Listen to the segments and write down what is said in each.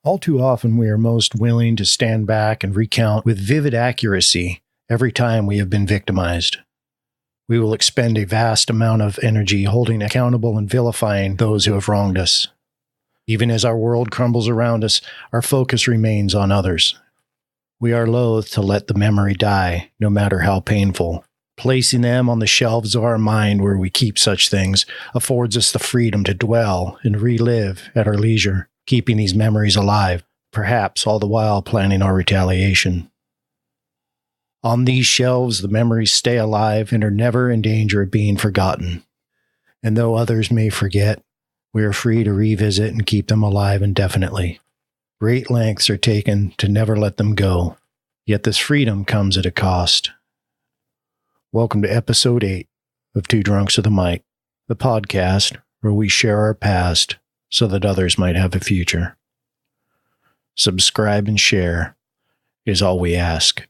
All too often, we are most willing to stand back and recount with vivid accuracy every time we have been victimized. We will expend a vast amount of energy holding accountable and vilifying those who have wronged us. Even as our world crumbles around us, our focus remains on others. We are loath to let the memory die, no matter how painful. Placing them on the shelves of our mind where we keep such things affords us the freedom to dwell and relive at our leisure, keeping these memories alive, perhaps all the while planning our retaliation. On these shelves, the memories stay alive and are never in danger of being forgotten. And though others may forget, we are free to revisit and keep them alive indefinitely. Great lengths are taken to never let them go, yet this freedom comes at a cost. Welcome to Episode 8 of Two Drunks with a Mic, the podcast where we share our past so that others might have a future. Subscribe and share is all we ask.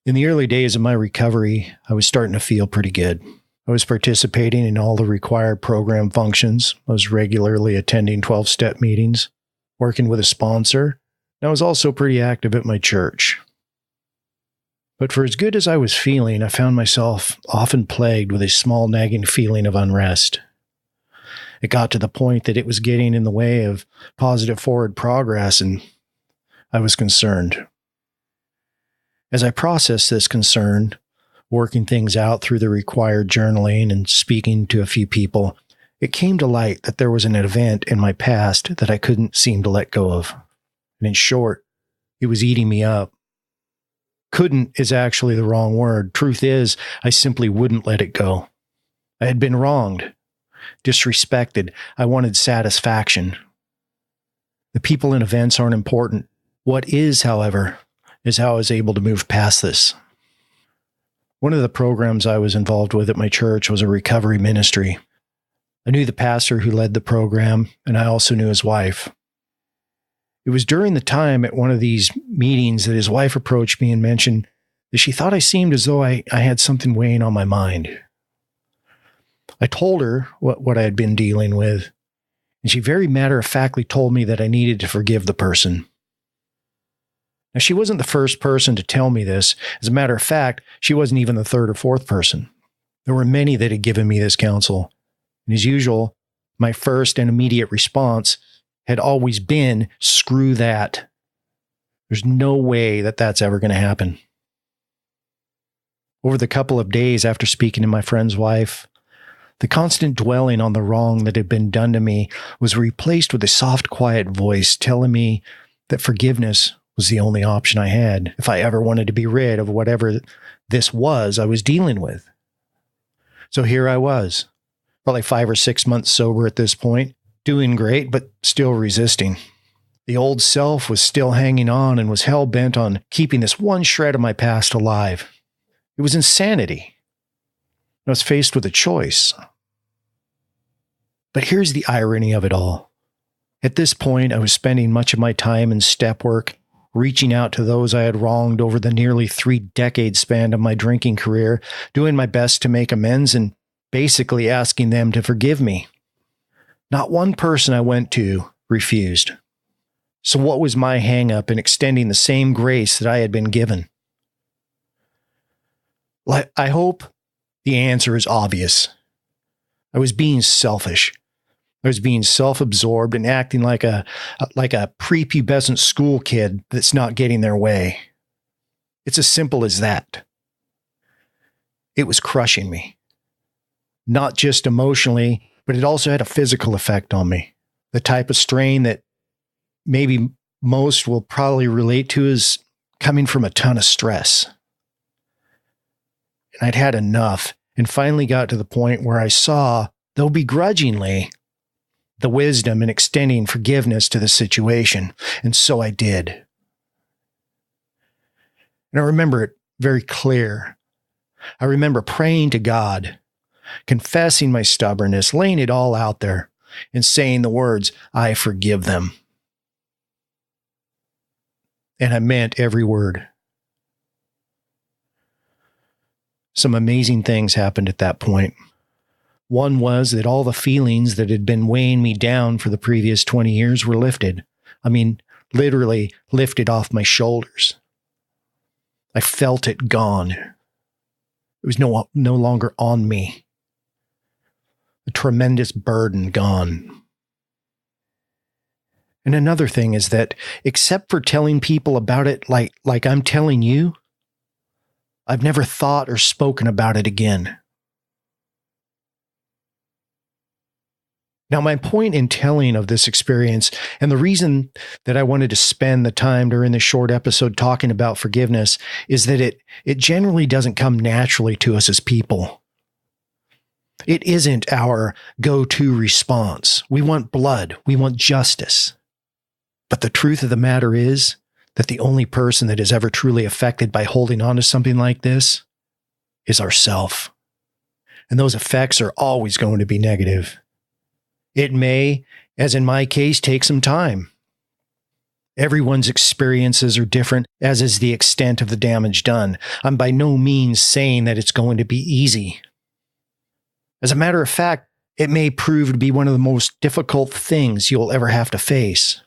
In the early days of my recovery, I was starting to feel pretty good. I was participating in all the required program functions. I was regularly attending 12-step meetings, working with a sponsor, and I was also pretty active at my church. But for as good as I was feeling, I found myself often plagued with a small nagging feeling of unrest. It got to the point that it was getting in the way of positive forward progress, and I was concerned. As I processed this concern, working things out through the required journaling and speaking to a few people, it came to light that there was an event in my past that I couldn't seem to let go of. And in short, it was eating me up. Couldn't is actually the wrong word. Truth is, I simply wouldn't let it go. I had been wronged, disrespected. I wanted satisfaction. The people and events aren't important. What is, however, is how I was able to move past this. One of the programs I was involved with at my church was a recovery ministry. I knew the pastor who led the program, and I also knew his wife. It was during the time at one of these meetings that his wife approached me and mentioned that she thought I seemed as though I had something weighing on my mind. I told her what I had been dealing with, and she very matter-of-factly told me that I needed to forgive the person. Now, she wasn't the first person to tell me this. As a matter of fact, she wasn't even the third or fourth person. There were many that had given me this counsel. And as usual, my first and immediate response had always been, screw that. There's no way that that's ever going to happen. Over the couple of days after speaking to my friend's wife, the constant dwelling on the wrong that had been done to me was replaced with a soft, quiet voice telling me that forgiveness was the only option I had if I ever wanted to be rid of whatever this was I was dealing with. So here I was, probably 5 or 6 months sober at this point, doing great, but still resisting. The old self was still hanging on and was hell-bent on keeping this one shred of my past alive. It was insanity. I was faced with a choice. But here's the irony of it all. At this point, I was spending much of my time in step work, reaching out to those I had wronged over the nearly 3-decade span of my drinking career, doing my best to make amends and basically asking them to forgive me. Not one person I went to refused. So what was my hang-up in extending the same grace that I had been given? I hope the answer is obvious. I was being selfish. I was being self-absorbed and acting like a prepubescent school kid that's not getting their way. It's as simple as that. It was crushing me. Not just emotionally, but it also had a physical effect on me. The type of strain that maybe most will probably relate to is coming from a ton of stress. And I'd had enough and finally got to the point where I saw, though begrudgingly, the wisdom in extending forgiveness to the situation. And so I did. And I remember it very clear. I remember praying to God, confessing my stubbornness, laying it all out there, and saying the words, I forgive them. And I meant every word. Some amazing things happened at that point. One was that all the feelings that had been weighing me down for the previous 20 years were lifted. I mean, literally lifted off my shoulders. I felt it gone. It was no longer on me. A tremendous burden gone. And another thing is that, except for telling people about it like I'm telling you, I've never thought or spoken about it again. Now, my point in telling of this experience, and the reason that I wanted to spend the time during this short episode talking about forgiveness, is that it generally doesn't come naturally to us as people. It isn't our go-to response. We want blood. We want justice. But the truth of the matter is that the only person that is ever truly affected by holding on to something like this is ourself. And those effects are always going to be negative. It may, as in my case, take some time. Everyone's experiences are different, as is the extent of the damage done. I'm by no means saying that it's going to be easy. As a matter of fact, it may prove to be one of the most difficult things you'll ever have to face.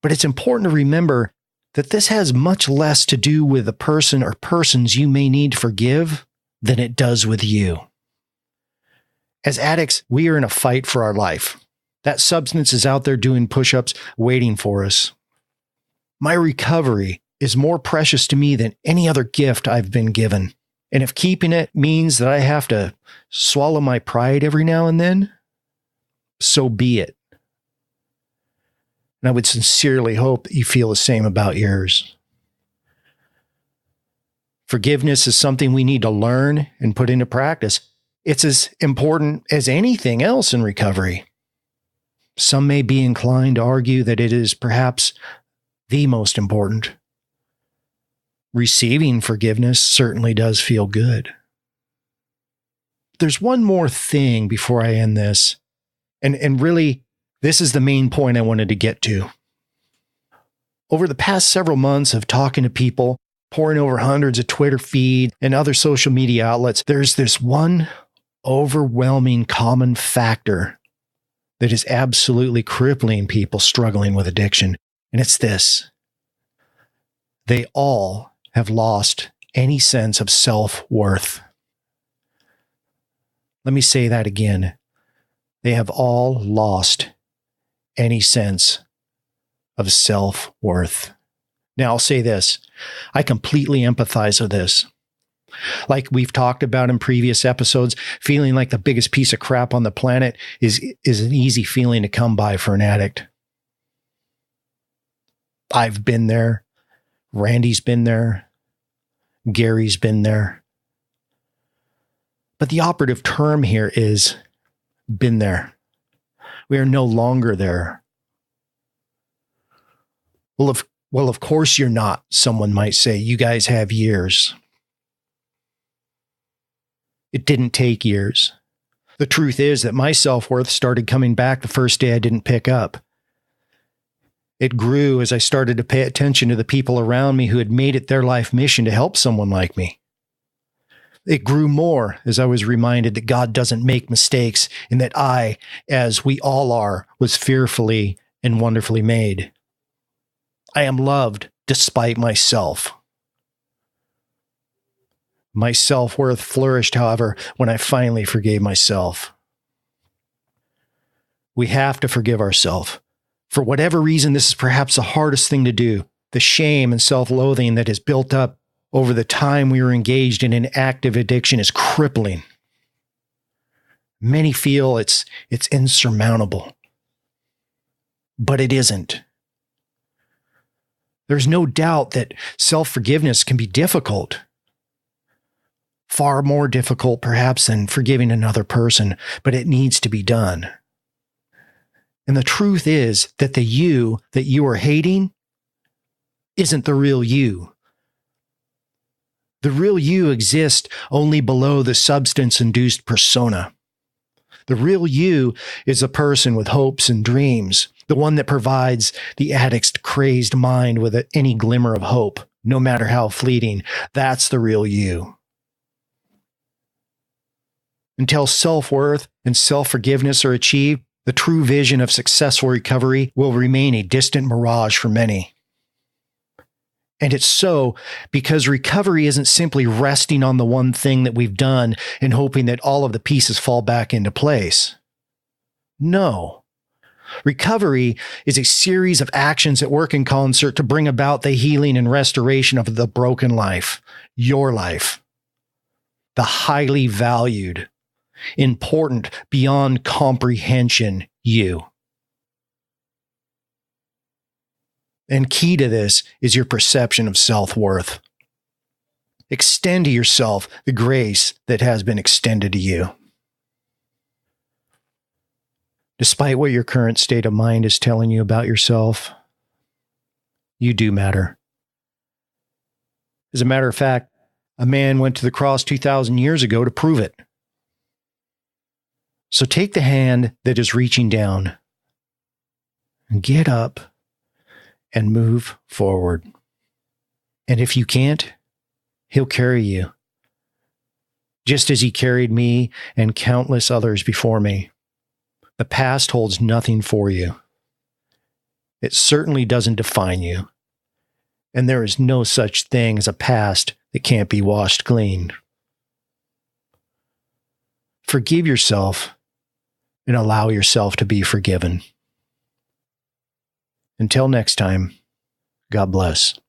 But it's important to remember that this has much less to do with the person or persons you may need to forgive than it does with you. As addicts, we are in a fight for our life. That substance is out there doing push-ups, waiting for us. My recovery is more precious to me than any other gift I've been given. And if keeping it means that I have to swallow my pride every now and then, so be it. And I would sincerely hope that you feel the same about yours. Forgiveness is something we need to learn and put into practice. It's as important as anything else in recovery. Some may be inclined to argue that it is perhaps the most important. Receiving forgiveness certainly does feel good. There's one more thing before I end this, and really, this is the main point I wanted to get to. Over the past several months of talking to people, poring over hundreds of Twitter feeds and other social media outlets, there's this one overwhelming common factor that is absolutely crippling people struggling with addiction. And it's this: they all have lost any sense of self-worth. Let me say that again. They have all lost any sense of self-worth. Now, I'll say this. I completely empathize with this. Like we've talked about in previous episodes, feeling like the biggest piece of crap on the planet is an easy feeling to come by for an addict. I've been there. Randy's been there. Gary's been there. But the operative term here is been there. We are no longer there. Well, of course you're not, someone might say. You guys have years. It didn't take years. The truth is that my self-worth started coming back the first day I didn't pick up. It grew as I started to pay attention to the people around me who had made it their life mission to help someone like me. It grew more as I was reminded that God doesn't make mistakes and that I, as we all are, was fearfully and wonderfully made. I am loved despite myself. My self-worth flourished, however, when I finally forgave myself. We have to forgive ourselves. For whatever reason, this is perhaps the hardest thing to do. The shame and self-loathing that has built up over the time we were engaged in an active addiction is crippling. Many feel it's insurmountable. But it isn't. There's no doubt that self-forgiveness can be difficult. Far more difficult, perhaps, than forgiving another person, but it needs to be done. And the truth is that the you that you are hating isn't the real you. The real you exists only below the substance-induced persona. The real you is a person with hopes and dreams, the one that provides the addict's crazed mind with any glimmer of hope, no matter how fleeting. That's the real you. Until self-worth and self-forgiveness are achieved, The true vision of successful recovery will remain a distant mirage for many. And it's so because recovery isn't simply resting on the one thing that we've done and hoping that all of the pieces fall back into place. No. Recovery is a series of actions that work in concert to bring about the healing and restoration of the broken life, your life. The highly valued, important, beyond comprehension you. And key to this is your perception of self-worth. Extend to yourself the grace that has been extended to you. Despite what your current state of mind is telling you about yourself, you do matter. As a matter of fact, a man went to the cross 2,000 years ago to prove it. So take the hand that is reaching down and get up and move forward. And if you can't, he'll carry you, just as he carried me and countless others before me. The past holds nothing for you. It certainly doesn't define you. And there is no such thing as a past that can't be washed clean. Forgive yourself and allow yourself to be forgiven. Until next time, God bless.